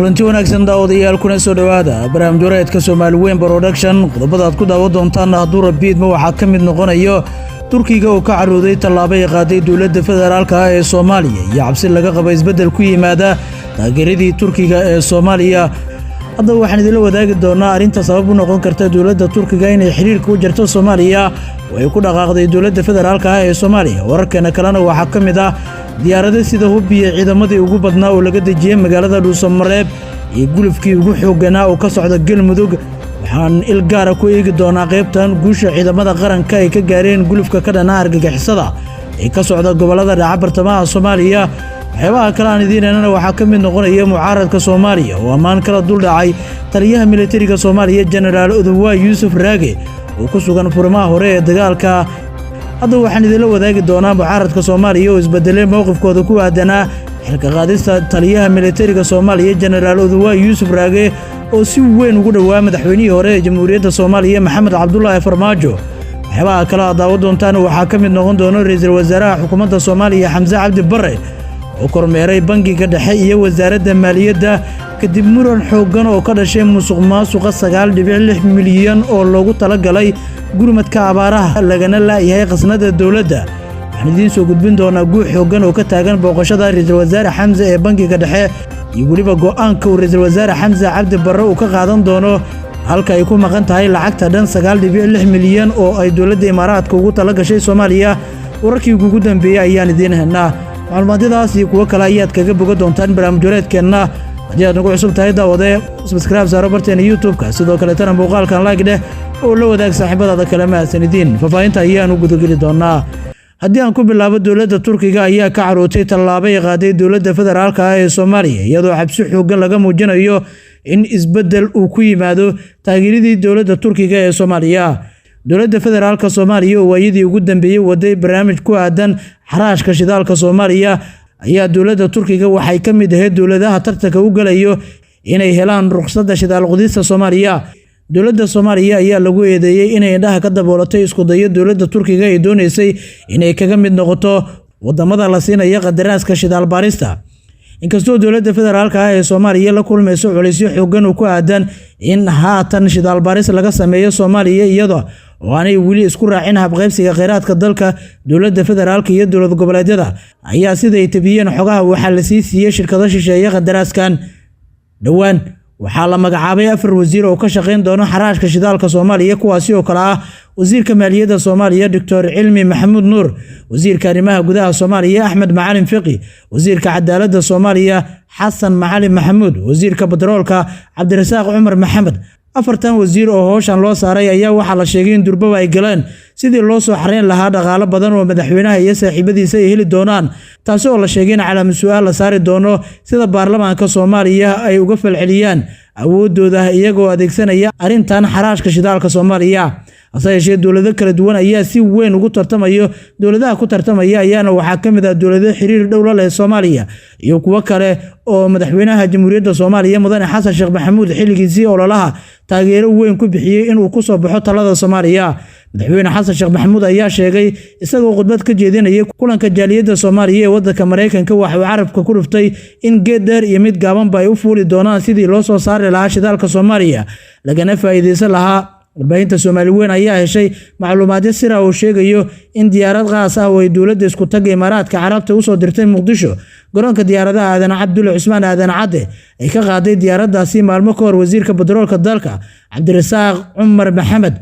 kulanti wanaagsan daawadayaal kuna soo dhawaada barnaamij wareedka Soomaali Weyn Production qodobada aad ku daawan doontaan hadduu rabiidma waxa ka mid noqonayo Turkiga oo ka carooday tallaabo ay qaaday dawladda federaalka ah ee Soomaaliya iyo cabsi laga qabo isbedel ku yimaada taageeradii Turkiga ee Soomaaliya hadda waxaan idin la wadaagi doonaa arinta sabab u noqon karta dawladda Turkiga inay xiriirka u jarto Soomaaliya oo ay ku dhaqaaqday dawladda federaalka ah ee Soomaaliya wararkana kalena waxa ka mid ah diyaarada sida hubbiye ciidamadii ugu badnaa oo laga dejiyay magaalada Dhuusamareeb iyo gulufkii ugu xooganaa oo ka socda Galmudug waxaan il gaar ah ku eegi doonaa qaybtan guusha ciidamada qaranka ay ka gaareen gulufka ka dhana argagixisada ee ka socda gobolada dhaca bartamaha Soomaaliya waxyaabaha kale aan idiinana waxaa ka mid noqonaya mucaaradka Soomaaliya oo ammaan kala dul dhacay taliyaha militariga Soomaaliya General Oduwa Yusuf Raage oo ku sugan furmaha hore ee dagaalka hadda waxaan idin la wadaagi doonaa mucaaradka Soomaaliya oo isbedelay mowqifkooda ku aadanaa xilka qaadista taliyaha militariga Soomaaliya General Oduwa Yusuf Raage oo si weyn ugu dhawaa madaxweynihii hore ee Jamhuuriyadda Soomaaliya Maxamed Cabdullaahi Farmaajo waxyaabaha kale aad daawan doontaan waxaa ka mid noqon doona ra'iisul wasaaraha xukuumadda Soomaaliya Xamse Cabdi Barre oo kormeeray bangiga dhexe iyo wasaaradda maaliyadda kadib muran xoogan oo ka dhashay musuqmaasuqa 9.6 milyan oo loogu talagalay gurmadka abaaraha lagana laayahay qasnada dawladda waxaan idiin soo gudbin doonaa guux xoogan oo ka taagan booqashada ra'iisul wasaare Xamse ee bangiga dhexe iyo waliba go'aanka ra'iisul wasaare Xamse Cabdi Barre uu ka qaadan doono halka ay ku maqan tahay lacagta dhan 9.6 milyan oo ay dawladda Imaaraadka ugu talagashay Soomaaliya wararkii ugu dambeeyay ayaan idiin helnaa macluumaadadaas iyo kuwa kale ayaad kaga boga doontaan barnaamij wareedkeena haddii aad nagu cusub tahay daawade subscribe saaro barteena YouTube-ka sidoo kale tan muuqaalkan like dheh oo la wadaag saaxiibadaada kale ma sanidin fafaahinta ayaan u gudageli doonaa haddii aan ku bilaabo dawladda Turkiga ayaa ka carootay tallaabo ay qaaday dawladda federaalka ah ee Soomaaliya iyadoo cabsi xoogan laga muujinayo in isbedel uu ku yimaado taageeradii dawladda Turkiga ee Soomaaliya dawladda federaalka Soomaaliya oo waayadii ugu dambeeyay waday barnaamij ku aadan xaraashka shidaalka Soomaaliya ayaa dawladda Turkiga waxay ka mid ahayd dawladaha tartanka u galayo inay helaan ruqsadda shidaal qodista Soomaaliya dawladda Soomaaliya ayaa lagu eedeeyay inay indhaha ka daboolatay isku dayo dawladda Turkiga ay doonaysay inay kaga mid noqoto wadamada la siinayo qadaraaska shidaal baarista inkastoo dawladda federaalka ah ee Soomaaliya la kulmayso culeysyo xoogan oo ku aadan in haatan shidaal baaris laga sameeyo Soomaaliya iyadoo oo aanay wali isku raacin habqaybsiga kheyraadka dalka dawladda federaalka iyo dawlad goboleedyada ayaa siday tabiyeen xogaha waxa la siiyay shirkado shisheeye qadaraaskan dhawaan waxaa la magacaabay 4 wasiir oo ka shaqeyn doona xaraashka shidaalka Soomaaliya kuwaasi oo kala ah wasiirka maaliyadda Soomaaliya Dr. Cilmi Maxamuud Nuur wasiirka arrimaha gudaha Soomaaliya Axmed Macalin Fiqi wasiirka cadaaladda Soomaaliya Xasan Macalin Maxamuud wasiirka batroolka Cabdirasaaq Cumar Maxamed afartan wasiir oo howshan loo saaray ayaa waxa la sheegay in durbaba ay galeen sidii loo soo xareen lahaa dhaqaale badan oo madaxweynaha iyo saaxiibadiisa ay heli doonaan taas oo la sheegay in calaamad su'aal la saari doono sida baarlamaanka Soomaaliya ay uga falceliyaan awoodooda iyagoo adeegsanaya arintan xaraashka shidaalka Soomaaliya asayeeshee dawlado kala duwan ayaa si weyn ugu tartamayo dawladaha ku tartamaya ayaana waxaa ka mid ah dawlado xiriir dhow la leh Soomaaliya iyo kuwa kale oo madaxweynaha Jamhuuriyadda Soomaaliya Mudane Xasan Sheekh Maxamuud xilligiisii ololaha taageero weyn ku bixiyay inuu ku soo baxo talada Soomaaliya madaxweyne Xasan Sheekh Maxamuud ayaa sheegay isagoo khudbad ka jeedinayay kulanka jaaliyadda Soomaaliya ee waddanka Mareykanka waxa uu carabka ku dhuftay in geed dheer iyo mid gaaban ay u fuuli doonaan sidii loo soo saari lahaa shidaalka Soomaaliya lagana faa'iideysan lahaa warbaahinta Soomaali Weyn ayaa heshay macluumaadyo sir ah oo sheegayo in diyaarad qaas ah oo ay dawladda isku tag Imaaraadka Carabta u soo dirtay Muqdisho garoonka diyaaradaha Aadan Cabdulle Cusmaan Aadan Cadde ay ka qaaday diyaaradaasi maalmo ka hor wasiirka batroolka dalka Cabdirasaaq Cumar Maxamed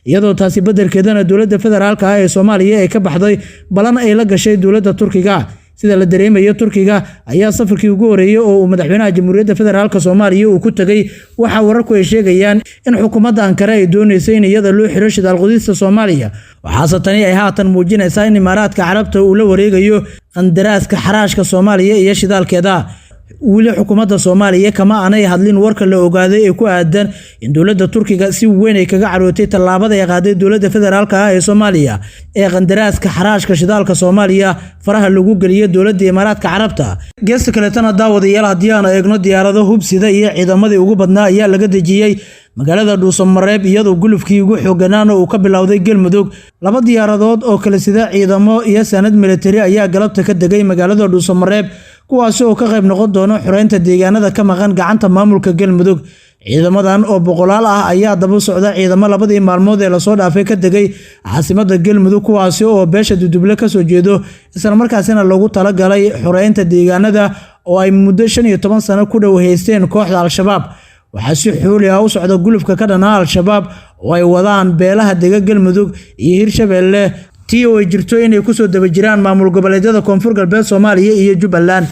iyadoo taasi bedelkeedana dawladda federaalka ah ee Soomaaliya ay ka baxday balan ay la gashay dawladda Turkiga sida la dareemayo Turkiga ayaa safarkii ugu horeeyay oo madaxweynaha Jamhuuriyadda Federaalka Soomaaliya uu ku tagay waxa wararku ay sheegayaan in xukuumadda Ankara ay doonaysay in iyada loo xiro shidaal qodista Soomaaliya waxaase tani ay haatan muujinaysaa in Imaaraadka Carabta uu la wareegayo qandaraaska xaraashka Soomaaliya iyo shidaalkeeda wili xukuumadda Soomaaliya kama aanay hadlin warka la ogaaday ee ku aadan in dawladda Turkiga si weyn ay kaga carootay tallaabada ay qaaday dawladda federaalka ah ee Soomaaliya ee qandaraaska xaraashka shidaalka Soomaaliya faraha lagu galiyay dawladda Imaaraadka Carabta geesta kale tan daawadayaal haddii aan eegno diyaarado hubsida iyo ciidamadii ugu badnaa ayaa laga dejiyay magaalada Dhuusamareeb iyadoo gulufkii ugu xooganaan uu ka bilowday Galmudug laba diyaaradood oo kala sida ciidamo iyo sanad military ayaa galabta ka degay magaalada Dhuusamareeb kuwaas oo ka qayb noqon doona xoreynta deegaanada ka maqan gacanta maamulka Galmudug. Ciidamadan oo boqolaal ah ayaa daba socda ciidamo labadii maalmood ee la soo dhaafay ka degay caasimadda Galmudug, kuwaas oo beesha Duduble ka soo jeedo isla markaasina lagu talagalay xoreynta deegaanada oo ay muddo 15 sano ku dhow haysteen kooxda Al-Shabaab. waxaa si xooli ah u socda gulufka ka dhanaa Al-Shabaab oo ay wadaan beelaha dega Galmudug iyo Hirshabelle tii oo ay jirto inay ku soo daba jiraan maamul goboleedyada Koonfur Galbeed Soomaaliya iyo Jubbaland.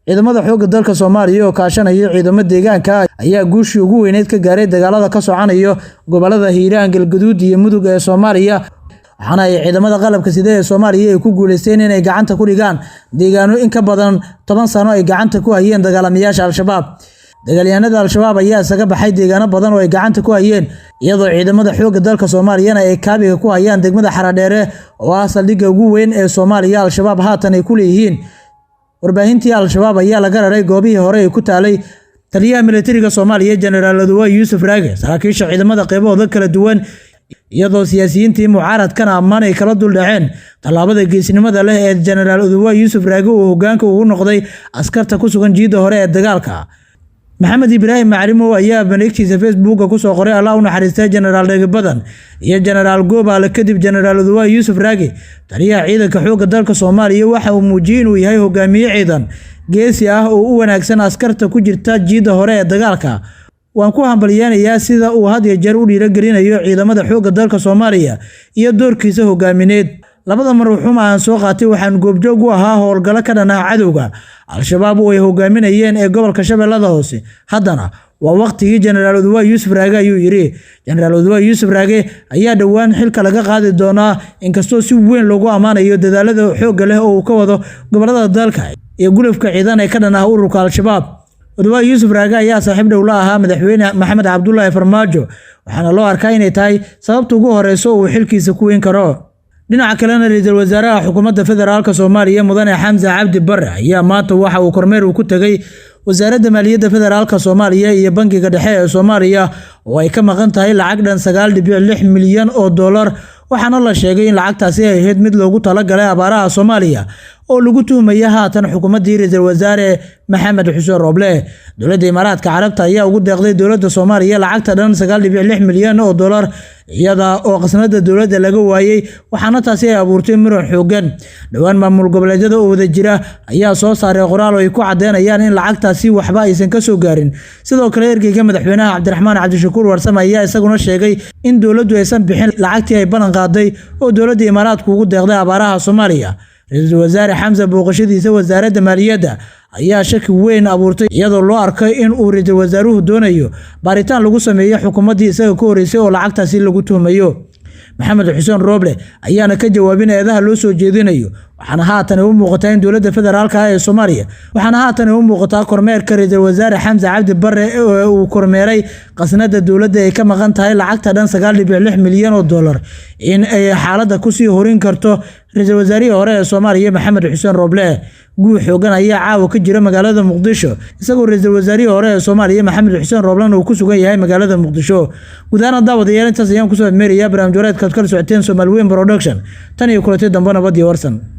ciidamada xoogga dalka Soomaaliya oo kaashanaya ciidamada deegaanka ayaa guushii ugu weyneed ka gaaray dagaalada ka soconaya gobolada Hiiraan, Galgaduud iyo Mudug ee Soomaaliya. waxaana ay ciidamada qalabka sida ee Soomaaliya ay ku guuleysteen inay gacanta ku dhigaan deegaano in ka badan 10 sano ay gacanta ku hayeen dagaalamayaasha Al-Shabaab. dagaalyahanada Al-Shabaab ayaa isaga baxay deegaano badan oo ay gacanta ku hayeen, iyadoo ciidamada xoogga dalka Soomaaliya ay kaabiga ku hayaan degmada Xaradheere oo ah saldhigga ugu weyn ee Soomaaliya. Al-Shabaab haatan ay ku leeyihiin warbaahintii Al-Shabaab ayaa laga raray goobihii hore ee ku taalay taliyaha militariga Soomaaliya General Oduwa Yusuf Raage, saraakiisha ciidamada qaybahooda kala duwan, iyadoo siyaasiyiintii mucaaradkana ammaan ay kala dul dhaceen tallaabada geesinimada leh ee General Oduwa Yusuf Raage uu hoggaanka ugu noqday askarta ku sugan jiida hore ee dagaalka. Maxamed Ibraahim Macalimo ayaa banagtiisa Facebook ku soo qoray Allah u naxariistay General Raage Badan iyo General Goobale kadib General Oduwa Yusuf Raage. taliyaha ciidanka xoogga dalka Soomaaliya waxa uu muujiyay inuu yahay hogaamiye ciidan geesi ah oo u wanaagsan askarta ku jirta jiida hore ee dagaalka. waan ku hambalyeeyaa sida uu had iyo jeer u dhiirigelinayo ciidamada xoogga dalka Soomaaliya iyo doorkiisa hogaamineed. labada marxuum aan soo qaatay waxaan goobjoog u ahaa howlgalo ka dhan ah cadowga Al-Shabaab oo ay hogaaminayeen ee gobolka Shabeellada Hoose. haddana waa waqtigii General Oduwa Yusuf Raage ayuu yiri. General Oduwa Yusuf Raage ayaa dhawaan xilka laga qaadi doonaa, inkastoo si weyn loogu amaanayo dadaalada xoogga leh oo uu ka wado gobolada dalka iyo gulufka ciidan ee ka dhan ah ururka Al-Shabaab. Oduwa Yusuf Raage ayaa saaxiib dhow la ahaa madaxweyne Maxamed Cabdullaahi Farmaajo, waxaana loo arkaa inay tahay sababta ugu horeyso uu xilkiisa ku weyn karo. dhinaca kalena ra'iisul wasaaraha xukuumadda federaalka Soomaaliya Mudane Xamse Cabdi Barre ayaa maanta waxa uu kormeer ku tagay wasaaradda maaliyadda federaalka Soomaaliya iyo bangiga dhexe ee Soomaaliya oo ay ka maqan tahay lacag dhan 9.6 milyan oo dollar, waxaana la sheegay in lacagtaasi ay ahayd mid loogu talagalay abaaraha Soomaaliya oo lagu tuhmaya haatan xukuumaddii ra'iisul wasaare Maxamed Xuseen Roble. dowladda Imaaraadka Carabta ayaa ugu deeqday dowladda Soomaaliya lacagta dhan 9.6 milyan oo dollar iyada oo qasnada dowladda laga waayay, waxaana taasi ay abuurtay muran xoogan. dhawaan maamul goboleedyada oo wada jira ayaa soo saaray qoraal ay ku cadeynayaan in lacagtaasi waxba aysan ka soo gaarin. sidoo kale ergeyga madaxweynaha Cabdiraxmaan Cabdishakuur Warsame ayaa isaguna sheegay in dowladdu aysan bixin lacagtii ay ballan qaaday oo dowladda Imaaraadku ugu deeqday abaaraha Soomaaliya. ra'iisul wasaare Xamse booqashadiisa wasaaradda maaliyadda ayaa shaki weyn abuurtay, iyadoo loo arkay in uu ra'iisul wasaaruhu doonayo baaritaan lagu sameeyo xukuumaddii isaga ka horeysay oo lacagtaasi lagu tuhmayo. Maxamed Xuseen Roble ayaana ka jawaabin eedaha loo soo jeedinayo, waxaana haatan u muuqataa in dowladda federaalka ee Soomaaliya kormeerka ra'iisul wasaare Xamse Cabdi Barre ee uu kormeeray qasnada dowladda ay ka maqan tahay lacagta dhan 9.6 milyan oo dollar in ay xaaladda ku sii horin karto ra'iisul wasaarihii hore ee Soomaaliya Maxamed Xuseen Roble. guux xoogan ayaa caawa ka jira magaalada Muqdisho, isagoo ra'iisul wasaarihii hore ee Soomaaliya Maxamed Xuseen Roble uu ku sugan yahay magaalada Muqdisho. gudaana daawadayaal intaas ayaan ku soo meeraya barnaamij wareedka kala socoteen Soomaali Weyn Production. tan iyo kulanti dambe nabad iyo warsan.